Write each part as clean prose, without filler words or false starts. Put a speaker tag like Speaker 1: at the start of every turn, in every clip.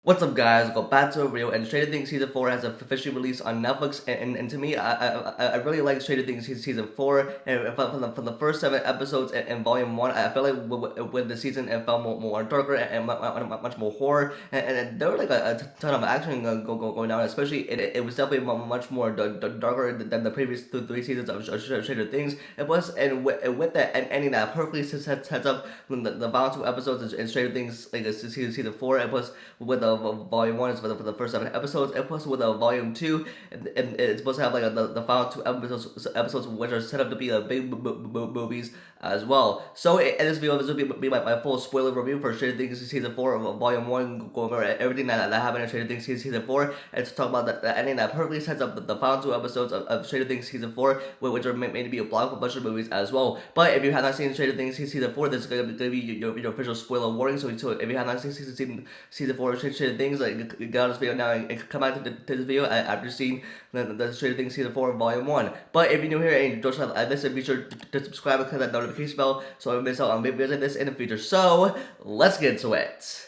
Speaker 1: What's up, guys? Welcome back to a review. And Stranger Things season 4 has officially released on Netflix, and to me, I really like Stranger Things season 4. And from the first 7 episodes in volume 1, I feel like with the season it felt more darker and much more horror, and there were like a ton of action going on. Especially it was definitely much more darker than the previous 3 seasons of Stranger Things. It was, and with that and ending that perfectly sets up the final 2 episodes in Stranger Things like season 4. It was with volume 1 is for the first 7 episodes, and plus with volume 2, and it's supposed to have like the final 2 episodes which are set up to be big movies as well. So in this video, this will be my full spoiler review for Stranger Things season 4 of volume 1, go over everything that happened in Stranger Things season 4, and to talk about the ending that perfectly sets up the final 2 episodes of Stranger Things season 4, which are made to be a blockbuster movies as well. But if you have not seen Stranger Things season 4, this is going to be your official spoiler warning. So if you have not seen season 4 of Stranger Things, like get out of this video now and come back to this video after seeing the Stranger Things season 4 volume 1. But if you're new here and you don't have this, be sure to subscribe and click that notification bell so I don't miss out on videos like this in the future. So let's get into it.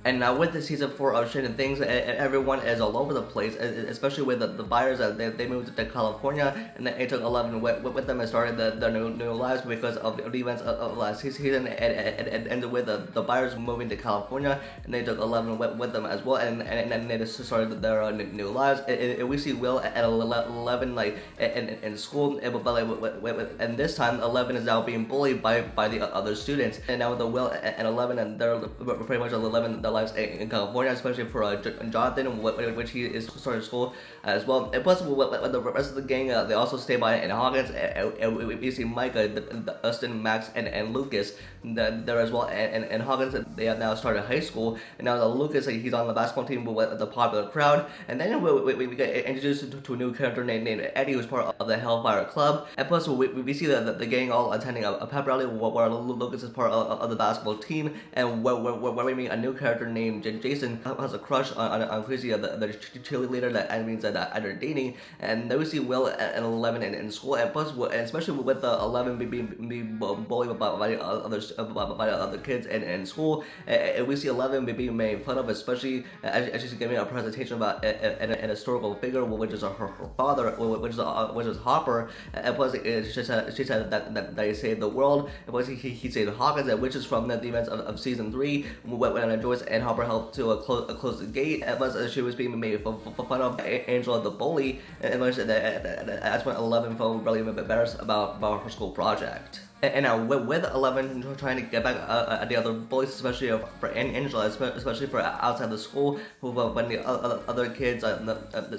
Speaker 1: And now with the season 4 of Stranger Things, everyone is all over the place, especially with the buyers that they moved to California, and then they took 11 with them and started their new lives because of the events of last season, and ended with the buyers moving to California, and they took 11 with them as well, and then they just started their new lives. And we see Will at 11 like in school, and this time 11 is now being bullied by the other students, and now with the Will and 11, and they're pretty much 11 their lives in California, especially for Jonathan, which he is starting school as well. And plus, with the rest of the gang, they also stay by in Hawkins, and we see Micah, Dustin, Max, and Lucas there as well. And Hawkins, they have now started high school, and now Lucas, he's on the basketball team with the popular crowd. And then we get introduced to a new character named Eddie, who's part of the Hellfire Club. And plus, we see the gang all attending a pep rally where Lucas is part of the basketball team, and where we meet a new character named Jason has a crush on Chrissy, the cheerleader that means that they're dating. And then we see Will and 11 in school, and plus, and especially with the 11 being bullied by other kids in school, and we see 11 being made fun of, especially as she's giving a presentation about an historical figure, which is her father, which is Harper. And plus, she said that he saved the world. And plus, he saved Hawkins, which is from the events of season 3, when Joyce and Harper helped to close the gate. And plus, she was being made fun of Angela the bully, and that's when 11 felt really embarrassed about her school project. And now with 11 trying to get back at the other bullies, especially for Angela, especially for outside the school, when the other kids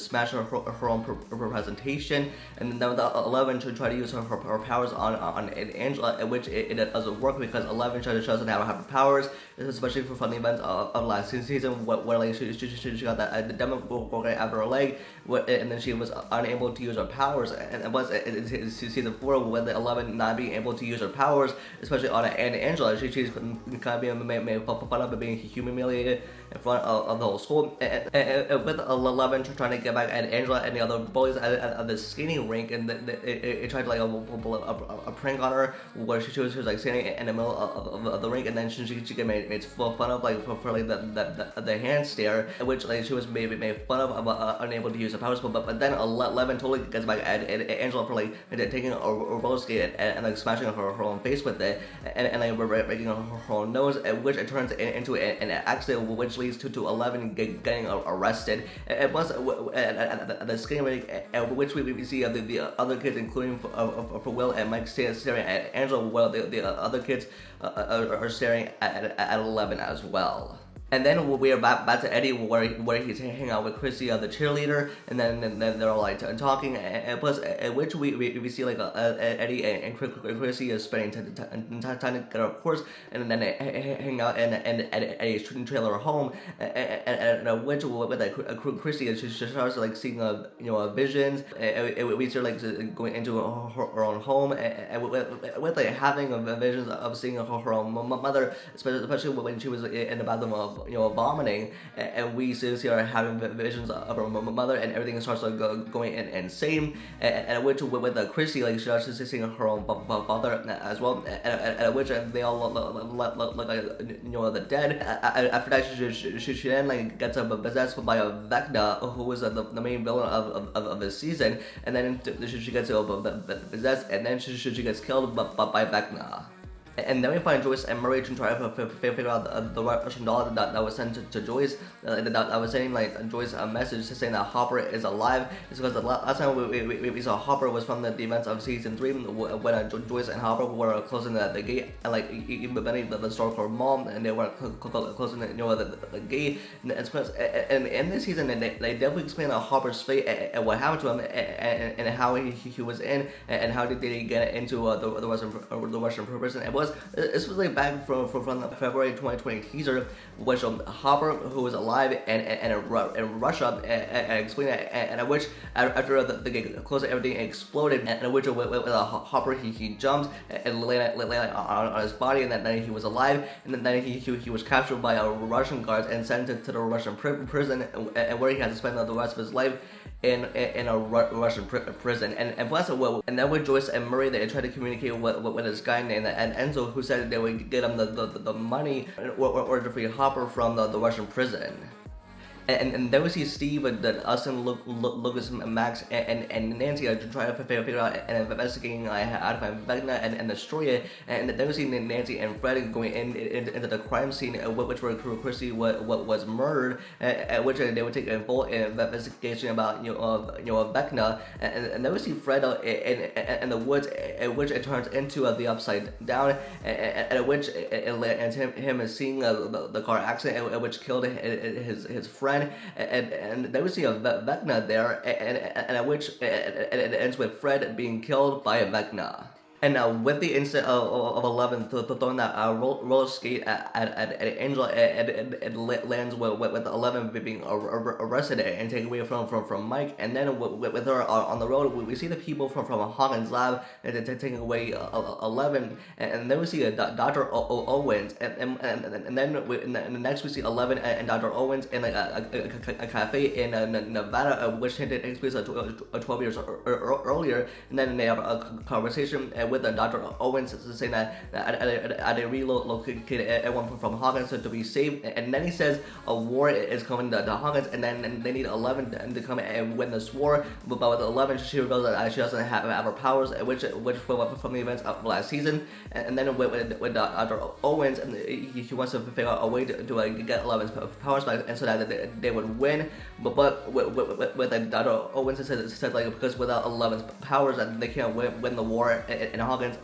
Speaker 1: smash her own presentation, and then the 11 try to use her powers on Angela, which it doesn't work because 11 tries to show that have her powers, especially for the events of last season, where like she got that demo after her leg, and then she was unable to use her powers, and it was in season 4 with 11 not being able to use her powers, especially on Angela. She's kind of being made fun of, being humiliated in front of the whole school. And with 11 trying to get back at Angela and the other bullies at the skating rink, and it tried to like pull a prank on her where she was like standing in the middle of the rink, and then she get made fun of like for like the hand stare, which like she was made fun of about unable to use her powers. But then 11 totally gets back at Angela for like taking a roller skate and like smashing her own face with it, and like breaking her own nose, which it turns into an accident, which leads to 11 getting arrested. And plus, at the skating rink, which we see the other kids, including for Will and Mike, staring at Angela, while the other kids are staring at 11 as well. And then we are back to Eddie, where he's hanging out with Chrissy, the cheerleader, and then they're all like talking, and plus, which we see like Eddie and Chrissy is spending time together, of course, and then they hang out in Eddie's trailer home, and which with like Chrissy, she starts like seeing visions, and we see like going into her own home, and with like having visions of seeing her own mother, especially when she was in the bathroom of vomiting, and we see her having visions of her mother, and everything starts like going insane, and which with Chrissy, like she starts seeing her own father as well, at which they all look like the dead. After that, she then like gets possessed by a Vecna, who was the main villain of the season, and then she gets possessed, and then she gets killed by Vecna. And then we find Joyce and Murray to try to figure out the Russian doll that was sent to Joyce. That was sending like Joyce a message saying that Harper is alive. It's because the last time we saw Harper was from the events of season 3 when Joyce and Harper were closing the gate, and like even Benny the store mom, and they were closing the gate. And in this season they definitely explain Harper's fate and what happened to him, and how he was in, and how did they get into the Russian prison. This was like back from the February 2020 teaser, which Harper, who was alive in Russia, and explained it, and which after the gate closed, everything exploded, and which with Harper he jumped and lay on his body, and then he was alive, and then he was captured by Russian guards and sent to the Russian prison, and where he has to spend the rest of his life in a Russian prison. And plus, and then with Joyce and Murray, they tried to communicate with this guy named Enzo, who said they would get him the money in order to free Harper from the Russian prison. And then we see Steve, Austin, Lucas, Max, and Nancy are trying to figure out and investigating how to find Vecna and destroy it. And then we see Nancy and Fred going into the crime scene, which where Chrissy was murdered, at which they would take a full investigation about Vecna. And then we see Fred in the woods, at which it turns into the Upside Down, at which it led him seeing the car accident, which killed his friend. And then we see a Vecna there, and at which it ends with Fred being killed by a Vecna. And with the incident of 11 throwing that roller skate at Angel, it lands with 11 being arrested and taken away from Mike. And then with her on the road, we see the people from Hawkins' lab and taking away 11. And then we see Dr. Owens. And then next we see 11 and Dr. Owens in like a cafe in Nevada, which takes place 12 years earlier. And then they have a conversation with Dr. Owens saying that they relocated everyone from Hawkins to be safe, and then he says a war is coming to Hawkins, and then they need 11 to come and win this war. But with 11, she reveals that she doesn't have her powers, which from the events of last season. And then with Dr. Owens, and he wants to figure out a way to get 11's powers back, and so that they would win. But with Dr. Owens, it says like because without 11's powers, that they can't win the war in Hawkins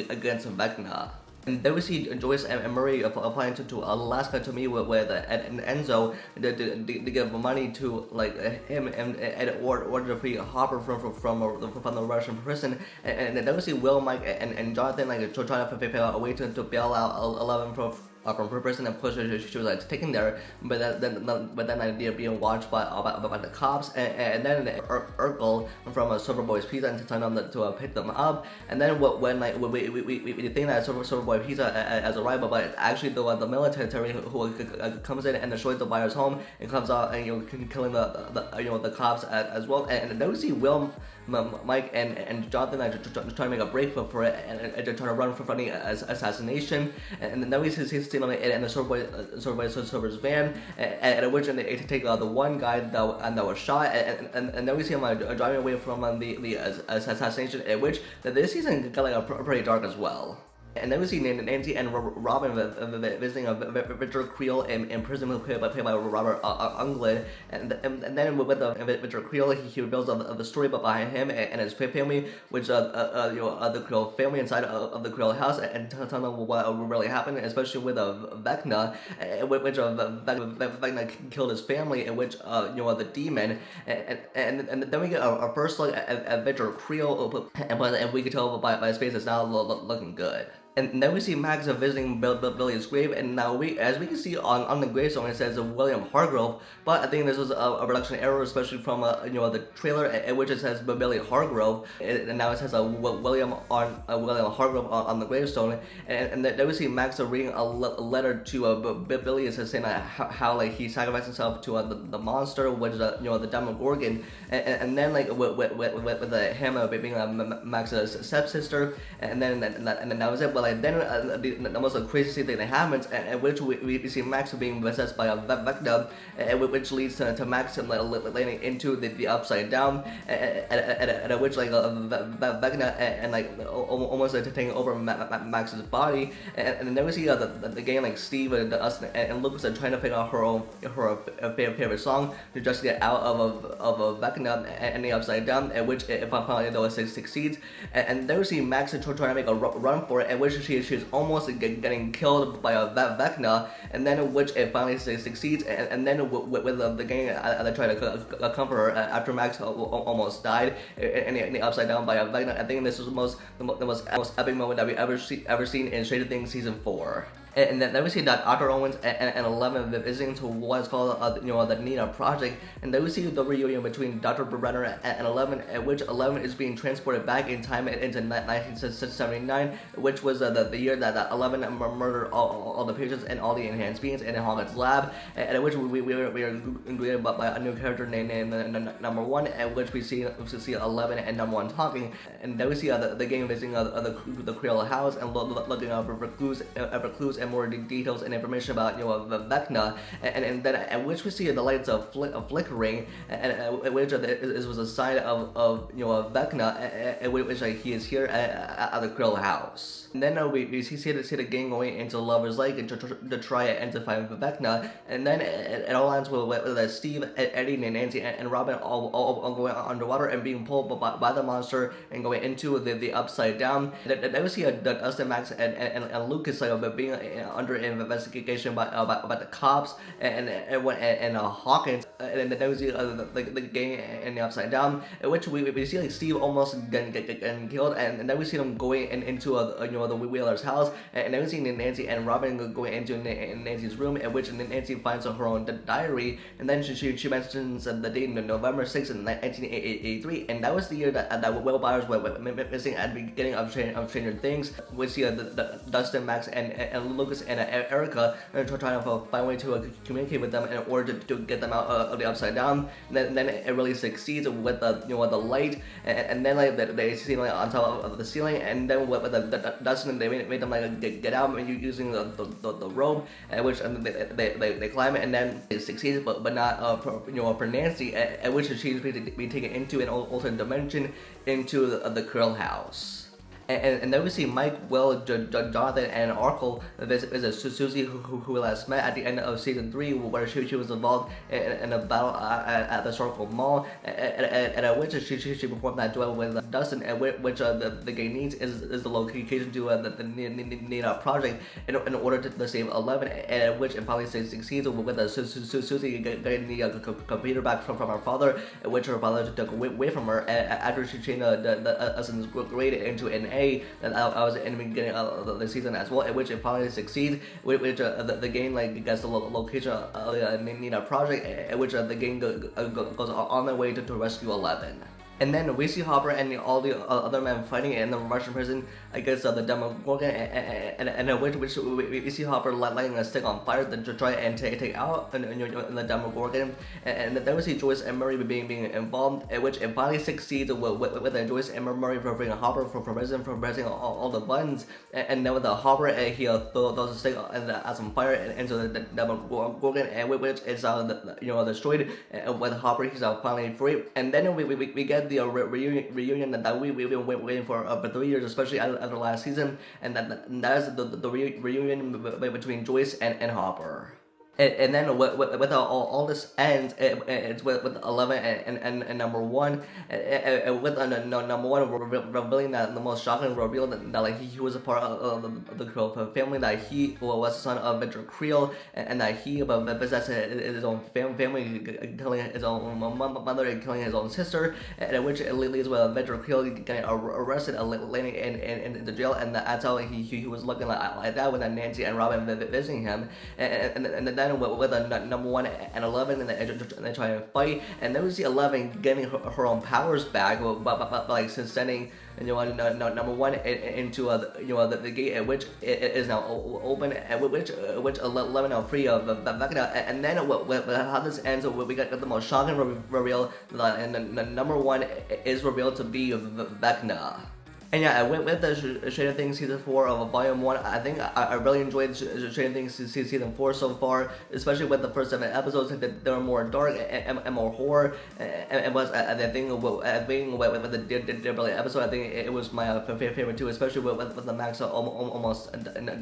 Speaker 1: against Vecna. And then we see Joyce and Murray applying to Alaska to meet with Enzo to give money to like him and order to free Harper from the Russian prison. And then we see Will, Mike, and Jonathan like trying to figure out a way to bail out 11 from her prison, and push her. She was like taken there, but then they're being watched by the cops, and then Urkel from Silverboy's Pizza and telling them to pick them up. And then when we think that Silverboy Pizza has arrived, but it's actually the military who comes in and destroys the buyer's home and comes out and killing the cops as well. And then we see Will, Mike, and Jonathan trying to make a break for it, and they're trying to run from the assassination. And then we see in the server's van, at which they take the one guy that was shot, and then we see him driving away from the assassination, at which this season got like pretty dark as well. And then we see Nancy and Robin visiting Victor Creel in prison, played by Robert Englund. And then with Victor Creel, he reveals the story behind him and his family, which the Creel family inside of the Creel house, and tell them what really happened, especially with Vecna, which Vecna killed his family, in which the demon. And then we get our first look at Victor Creel, and we can tell by his face it's now looking good. And then we see Max visiting Billy's grave, and now as we can see on the gravestone, it says William Hargrove, but I think this was a production error, especially from the trailer, in which it says Billy Hargrove, and now it says William Hargrove on the gravestone, and then we see Max reading a letter to Billy. It says saying how like he sacrificed himself to the monster, which is the Demogorgon, and then like with him being Max's stepsister, and then that was it. But like then the most crazy thing that happens, at which we see Max being possessed by a Vecna, which leads to Max landing into the upside down, at which like Vecna and like almost like taking over Max's body, and then we see the gang like Steve and us and Lucas are trying to pick out her favorite song to just get out of a Vecna and the upside down, at which if I'm probably though it succeeds, and then we see Max trying to make a run for it, at which she's almost getting killed by a Vecna, and then which it finally succeeds, and then with the gang they try to comfort her after Max almost died in the upside down by a Vecna. I think this was the most epic moment that we ever seen in Stranger Things season 4. And then we see that Dr. Owens and Eleven visiting to what is called the Nina Project, and then we see the reunion between Dr. Brenner and Eleven, at which Eleven is being transported back in time into 1979, which was the year that Eleven murdered all the patients and all the enhanced beings in Hawkins' lab, and which we are greeted by a new character named Number One, at which we see 11 and Number One talking, and then we see the gang visiting the Creole house and looking up for clues and more details and information about Vecna, and then at which we see the lights flickering, and at which this was a sign of Vecna, at which he is here at the Krill house. And then we see the gang going into Lover's Lake to try and to find Vecna, and then it all ends with Steve, Eddie, and Nancy and Robin all going underwater and being pulled by the monster and going into the upside down. Then we see Dustin, Max, and Lucas being under investigation by the cops and Hawkins, and then we see the gang in the upside down, in which we see like Steve almost getting killed, and then we see them going into the Wheeler's house, and then we see Nancy and Robin going into Nancy's room, in which Nancy finds her own diary, and then she mentions the date November 6th in 1983, and that was the year that Will Byers went missing at the beginning of Stranger Things. We see Dustin, Max, and Lucas and Erica are trying to find a way to communicate with them in order to get them out of the upside down. And then it really succeeds with the light, and then like they see like on top of the ceiling, and then with the Dustin they made them like get out using the rope, which they climb it, and then it succeeds, but not for Nancy, at which she's being taken into an alternate dimension into the Krill house. And then we see Mike, Will, Jonathan, and Arkle visit Susie, who we last met at the end of season 3, where she was involved in a battle at the Circle Mall, and at which she performed that duel with Dustin, and which the gang needs is the location to the Nina Project in order to save 11, and at which it probably succeeds with Susie getting the computer back from her father, which her father took away from her after she changed the Essence grade into an A. That I was in the beginning of the season as well, in which it finally succeeds, which the game like gets the location of the Nina Project, in which the game goes on their way to rescue 11. And then we see Harper and all the other men fighting in the Russian prison against the Demogorgon, and which we see Harper lighting a stick on fire to try and take out the Demogorgon, and then we see Joyce and Murray being involved, in which it finally succeeds with Joyce and Murray for bringing Harper from prison for pressing all the buttons, and then with the Harper he throws a stick and adds some fire into the Demogorgon, and which is destroyed, and with Harper he's finally free, and then we get the reunion that we've been waiting for 3 years, especially after last season, and that is the reunion between Joyce and Harper. And then with all this ends, it's with 11 and number 1, with number 1 revealing that the most shocking reveal that like he was a part of the Creel family, that he was the son of Victor Creel, and that he possessed his own family, killing his own mother and killing his own sister, and which it leads with Victor Creel getting arrested and landing in the jail, and that's how he was looking like that with Nancy and Robin visiting him, and then with number 1 and 11, and they try to fight, and then we see 11 getting her own powers back, but like sending number 1 into the gate, at which it is now open, at which 11 are free of Vecna, and then with how this ends, we got the most shocking reveal, and number 1 is revealed to be Vecna. And yeah, with the Stranger Things season 4 of volume 1, I think I really enjoyed Stranger Things season 4 so far, especially with the first 7 episodes. They were more dark and more horror, and was I think being with the Deadly episode, I think it was my favorite too, especially with the Maxwell almost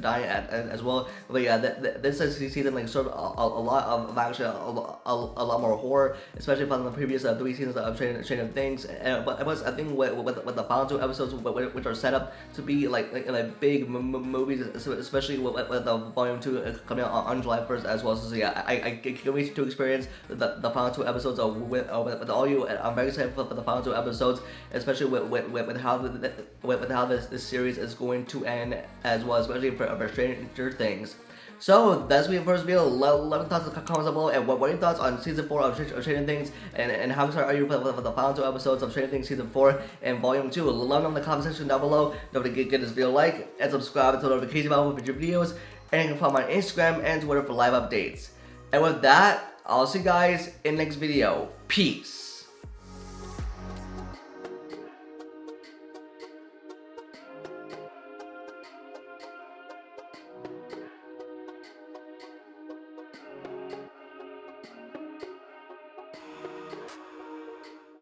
Speaker 1: dying as well. But yeah, this season like served a lot of actually a lot more horror, especially from the previous 3 seasons of Stranger Things. But it was, I think with the final 2 episodes, which are set up to be like big movies, especially with the volume 2 coming out on July 1st as well. So yeah, I can't wait to experience the final 2 episodes with all you. I'm very excited for the final 2 episodes, especially with how this series is going to end as well, especially for Stranger Things. So that's my first video. Let me thoughts in the comments below, and what are your thoughts on season 4 of Stranger Things, and how excited are you for the final 2 episodes of Stranger Things season 4 and volume 2? Let me know in the comment section down below. Don't forget to give this video a like and subscribe to the notification bell for future videos, and you can follow me on Instagram and Twitter for live updates. And with that, I'll see you guys in the next video. Peace.